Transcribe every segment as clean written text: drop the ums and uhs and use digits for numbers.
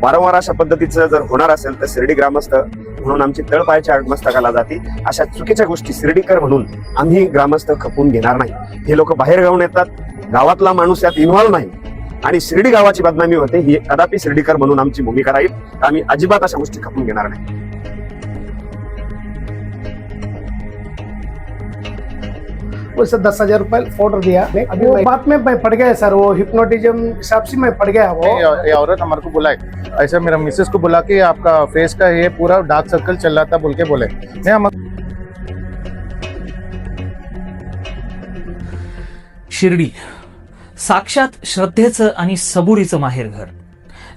वारंवार अशा पद्धतीचं जर होणार असेल तर शिर्डी ग्रामस्थ म्हणून आमची तळपायाच्या आडमस्तकाला जाती. अशा चुकीच्या गोष्टी शिर्डीकर म्हणून आम्ही ग्रामस्थ खपून घेणार नाही. हे लोक बाहेर गावून येतात, गावातला माणूस यात इन्व्हॉल्व नाही आणि शिर्डी गावाची बदनामी होते. ही कदापि शिर्डीकर म्हणून आमची भूमिका राहील. आम्ही अजिबात अशा गोष्टी खपून घेणार नाही. उसे 10,000 रुपए ऑर्डर दिया। अभी वो बात में मैं पड़ गया सर, वो हिप्नोटिज्म हिसाब से मैं पड़ गया। वो ये औरत हमारे को बुलाए, ऐसा मेरा मिसेस को बुला के आपका फेस का ये पूरा डार्क सर्कल चल रहा था बोल के बोले। मैं हम शिर्डी साक्षात श्रद्धेचं आणि सबुरीचं माहेरघर.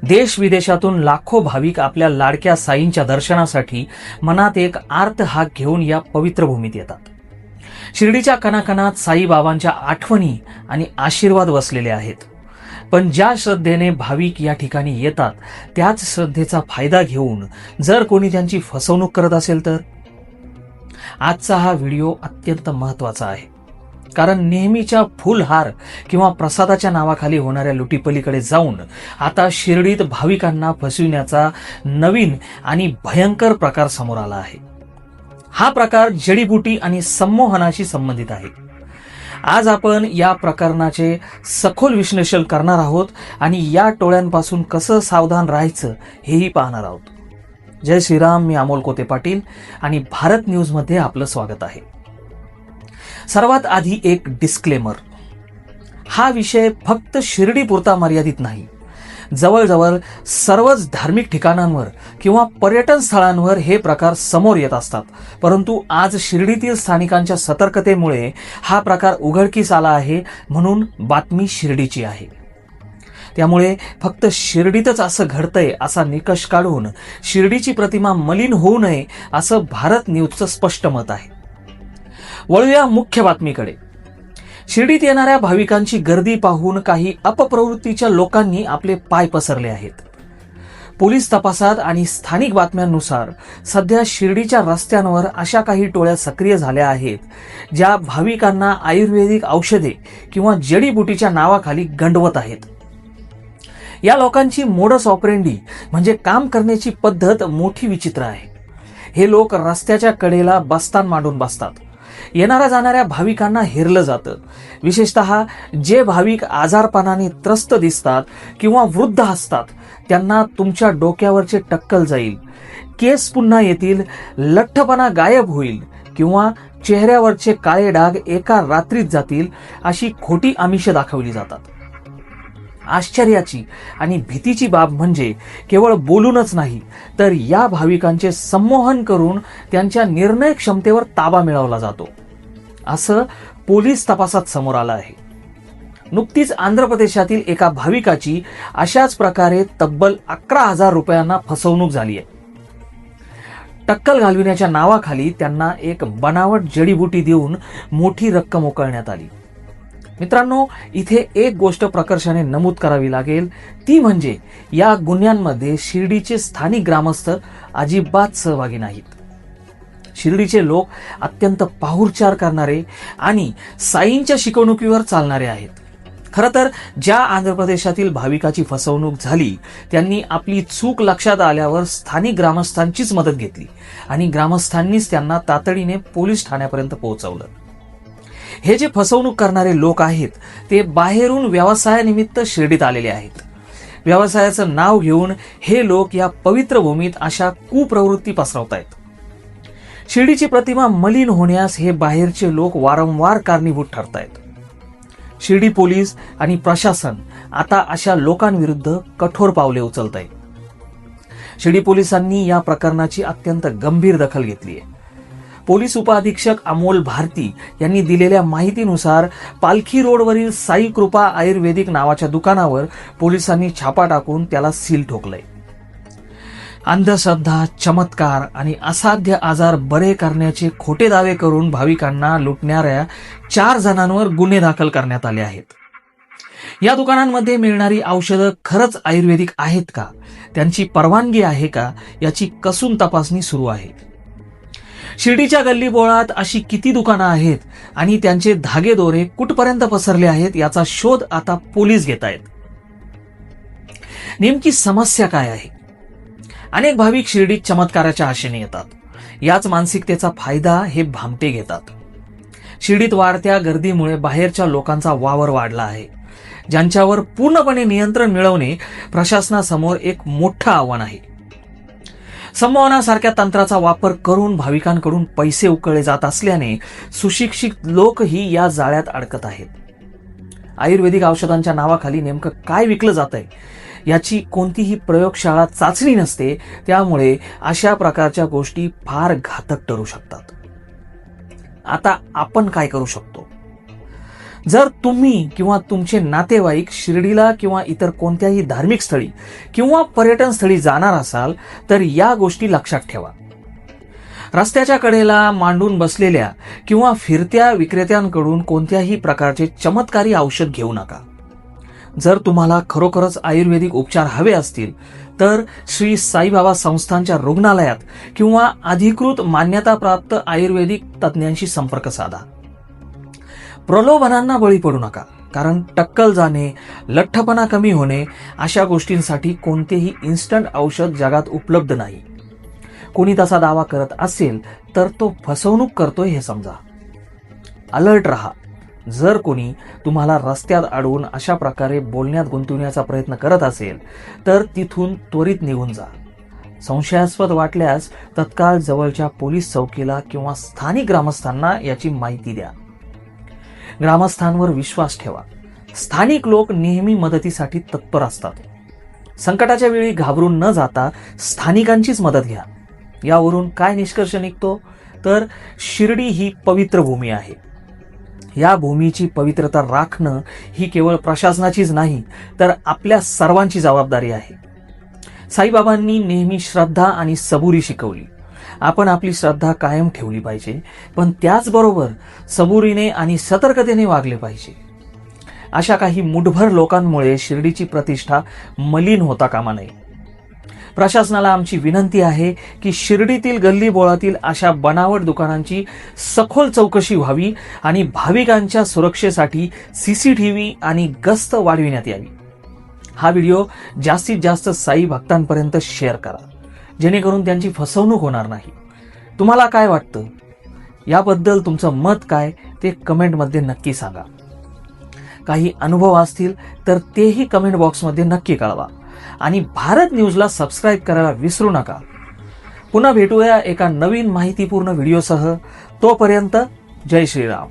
देश विदेशातून लाखो भाविक आपल्या लाडक्या साईंच्या दर्शनासाठी मनात एक आर्त हाक घेऊन या पवित्र भूमीत येतात. शिर्डीच्या कणाकणात साईबाबांच्या आठवणी आणि आशीर्वाद वसलेले आहेत. पण ज्या श्रद्धेने भाविक या ठिकाणी येतात त्याच श्रद्धेचा फायदा घेऊन जर कोणी त्यांची फसवणूक करत असेल तर आजचा हा व्हिडिओ अत्यंत महत्त्वाचा आहे. कारण नेहमीच्या फुलहार किंवा प्रसादाच्या नावाखाली होणाऱ्या लुटीपलीकडे जाऊन आता शिर्डीत भाविकांना फसविण्याचा नवीन आणि भयंकर प्रकार समोर आला आहे. हा प्रकार जडीबुटी आणि संमोहनाशी संबंधित आहे. आज आपण या प्रकरणाचे सखोल विश्लेषण करणार आहोत आणि या टोळ्यांपासून कसं सावधान राहायचं हेही पाहणार आहोत. जय श्रीराम. मी अमोल कोते पाटील आणि भारत न्यूज मध्ये आपलं स्वागत आहे. सर्वात आधी एक डिस्क्लेमर. हा विषय फक्त शिर्डी पुरता मर्यादित नाही. जवळजवळ सर्वच धार्मिक ठिकाणांवर किंवा पर्यटन स्थळांवर हे प्रकार समोर येत असतात. परंतु आज शिर्डीतील स्थानिकांच्या सतर्कतेमुळे हा प्रकार उघडकीस आला आहे, म्हणून बातमी शिर्डीची आहे. त्यामुळे फक्त शिर्डीतच असं घडतंय असा निकष काढून शिर्डीची प्रतिमा मलिन होऊ नये असं भारत न्यूजचं स्पष्ट मत आहे. वळूया मुख्य बातमीकडे. शिर्डीत येणाऱ्या भाविकांची गर्दी पाहून काही अपप्रवृत्तीच्या लोकांनी आपले पाय पसरले आहेत. पोलीस तपासात आणि स्थानिक बातम्यांनुसार सध्या शिर्डीच्या रस्त्यांवर अशा काही टोळ्या सक्रिय झाल्या आहेत ज्या भाविकांना आयुर्वेदिक औषधे किंवा जडीबुटीच्या नावाखाली गंडवत आहेत. या लोकांची मोडस ऑपरेंडी म्हणजे काम करण्याची पद्धत मोठी विचित्र आहे. हे लोक रस्त्याच्या कडेला बस्तान मांडून बसतात. येणाऱ्या जाणाऱ्या भाविकांना हेरलं जातं. विशेषतः जे भाविक आजारपणाने त्रस्त दिसतात किंवा वृद्ध असतात त्यांना तुमच्या डोक्यावरचे टक्कल जाईल, केस पुन्हा येतील, लठ्ठपणा गायब होईल किंवा चेहऱ्यावरचे काळे डाग एका रात्रीत जातील अशी खोटी आमिषं दाखवली जातात. आश्चर्याची आणि भीतीची बाब म्हणजे केवळ बोलूनच नाही तर या भाविकांचे संमोहन करून त्यांच्या निर्णय क्षमतेवर ताबा मिळवला जातो असं पोलीस तपासात समोर आलं आहे. नुकतीच आंध्र प्रदेशातील एका भाविकाची अशाच प्रकारे तब्बल 11,000 रुपयांना फसवणूक झाली आहे. टक्कल घालविण्याच्या नावाखाली त्यांना एक बनावट जडीबुटी देऊन मोठी रक्कम उकळण्यात आली. मित्रांनो, इथे एक गोष्ट प्रकर्षाने नमूद करावी लागेल, ती म्हणजे या गुन्ह्यांमध्ये शिर्डीचे स्थानिक ग्रामस्थ अजिबात सहभागी नाहीत. शिर्डीचे लोक अत्यंत पाहुणचार करणारे आणि साईंच्या शिकवणुकीवर चालणारे आहेत. खरं तर ज्या आंध्र प्रदेशातील भाविकाची फसवणूक झाली त्यांनी आपली चूक लक्षात आल्यावर स्थानिक ग्रामस्थांचीच मदत घेतली आणि ग्रामस्थांनीच त्यांना तातडीने पोलीस ठाण्यापर्यंत पोहोचवलं. हे जे फसवणूक करणारे लोक आहेत ते बाहेरून व्यवसायानिमित्त शिर्डीत आलेले आहेत. व्यवसायाचं नाव घेऊन हे लोक या पवित्र भूमीत अशा कुप्रवृत्ती पसरवतायत. शिर्डीची प्रतिमा मलिन होण्यास हे बाहेरचे लोक वारंवार कारणीभूत ठरतायत. शिर्डी पोलीस आणि प्रशासन आता अशा लोकांविरुद्ध कठोर पावले उचलत आहे. शिर्डी पोलिसांनी या प्रकरणाची अत्यंत गंभीर दखल घेतली आहे. पोलीस उपअधीक्षक अमोल भारती यांनी दिलेल्या माहितीनुसार पालखी रोडवरील साई कृपा आयुर्वेदिक नावाच्या दुकानावर पोलिसांनी छापा टाकून त्याला सील ठोकलंय. अंधश्रद्धा, चमत्कार आणि असाध्य आजार बरे करण्याचे खोटे दावे करून भाविकांना लुटणाऱ्या 4 जणांवर गुन्हे दाखल करण्यात आले आहेत. या दुकानांमध्ये मिळणारी औषधं खरंच आयुर्वेदिक आहेत का, त्यांची परवानगी आहे का याची कसून तपासणी सुरू आहे. शिर्डीच्या गल्लीबोळात अशी किती दुकानं आहेत आणि त्यांचे धागेदोरे कुठपर्यंत पसरले आहेत याचा शोध आता पोलीस घेत आहेत. नेमकी समस्या काय आहे? अनेक भाविक शिर्डीत चमत्काराच्या आशेने येतात. याच मानसिकतेचा फायदा हे भामटे घेतात. शिर्डीत वाढत्या गर्दीमुळे बाहेरच्या लोकांचा वावर वाढला आहे, ज्यांच्यावर पूर्णपणे नियंत्रण मिळवणे प्रशासनासमोर एक मोठं आव्हान आहे. संभावनासारख्या तंत्राचा वापर करून भाविकांकडून पैसे उकळले जात असल्याने सुशिक्षित लोकही या जाळ्यात अडकत आहेत. आयुर्वेदिक औषधांच्या नावाखाली नेमकं काय विकलं जातंय याची कोणतीही प्रयोगशाळा चाचणी नसते. त्यामुळे अशा प्रकारच्या गोष्टी फार घातक ठरू शकतात. आता आपण काय करू शकतो? जर तुम्ही किंवा तुमचे नातेवाईक शिर्डीला किंवा इतर कोणत्याही धार्मिक स्थळी किंवा पर्यटन स्थळी जाणार असाल तर या गोष्टी लक्षात ठेवा. रस्त्याच्या कडेला मांडून बसलेल्या किंवा फिरत्या विक्रेत्यांकडून कोणत्याही प्रकारचे चमत्कारी औषध घेऊ नका. जर तुम्हाला खरोखरच आयुर्वेदिक उपचार हवे असतील तर श्री साईबाबा संस्थांच्या रुग्णालयात किंवा अधिकृत मान्यताप्राप्त आयुर्वेदिक तज्ज्ञांशी संपर्क साधा. प्रलोभनांना बळी पडू नका, कारण टक्कल जाणे, लठ्ठपणा कमी होणे अशा गोष्टींसाठी कोणतेही इन्स्टंट औषध जगात उपलब्ध नाही. कोणी तसा दावा करत असेल तर तो फसवणूक करतोय हे समजा. अलर्ट रहा. जर कोणी तुम्हाला रस्त्यात अडवून अशा प्रकारे बोलण्यात गुंतवण्याचा प्रयत्न करत असेल तर तिथून त्वरित निघून जा. संशयास्पद वाटल्यास तत्काळ जवळच्या पोलीस चौकीला किंवा स्थानिक ग्रामस्थांना याची माहिती द्या. ग्रामस्थांवर विश्वास ठेवा. स्थानिक लोक नेहमी मदतीसाठी तत्पर असतात. संकटाच्या वेळी घाबरून न जाता स्थानिकांचीच मदत घ्या. यावरून काय निष्कर्ष निघतो तर शिर्डी ही पवित्र भूमी आहे. या भूमीची पवित्रता राखणं ही केवळ प्रशासनाचीच नाही तर आपल्या सर्वांची जबाबदारी आहे. साईबाबांनी नेहमी श्रद्धा आणि सबुरी शिकवली. आपण आपली श्रद्धा कायम ठेवली पाहिजे, पण त्याचबरोबर सबुरीने आणि सतर्कतेने वागले पाहिजे. अशा काही मुठभर लोकांमुळे शिर्डीची प्रतिष्ठा मलिन होता कामा नये. प्रशासनाला आमची विनंती आहे की शिर्डीतील गल्लीबोळातील अशा बनावट दुकानांची सखोल चौकशी व्हावी आणि भाविकांच्या सुरक्षेसाठी CCTV आणि गस्त वाढविण्यात यावी. हा व्हिडिओ जास्तीत जास्त साई भक्तांपर्यंत शेअर करा, जेणेकरून त्यांची फसवणूक होणार नाही. तुम्हाला काय वाटतं याबद्दल? तुमचं मत काय ते कमेंटमध्ये नक्की सांगा. काही अनुभव असतील तर तेही कमेंट बॉक्समध्ये नक्की कळवा आणि भारत न्यूजला सबस्क्राईब करायला विसरू नका. पुन्हा भेटूया एका नवीन माहितीपूर्ण व्हिडिओसह. तोपर्यंत जय श्रीराम.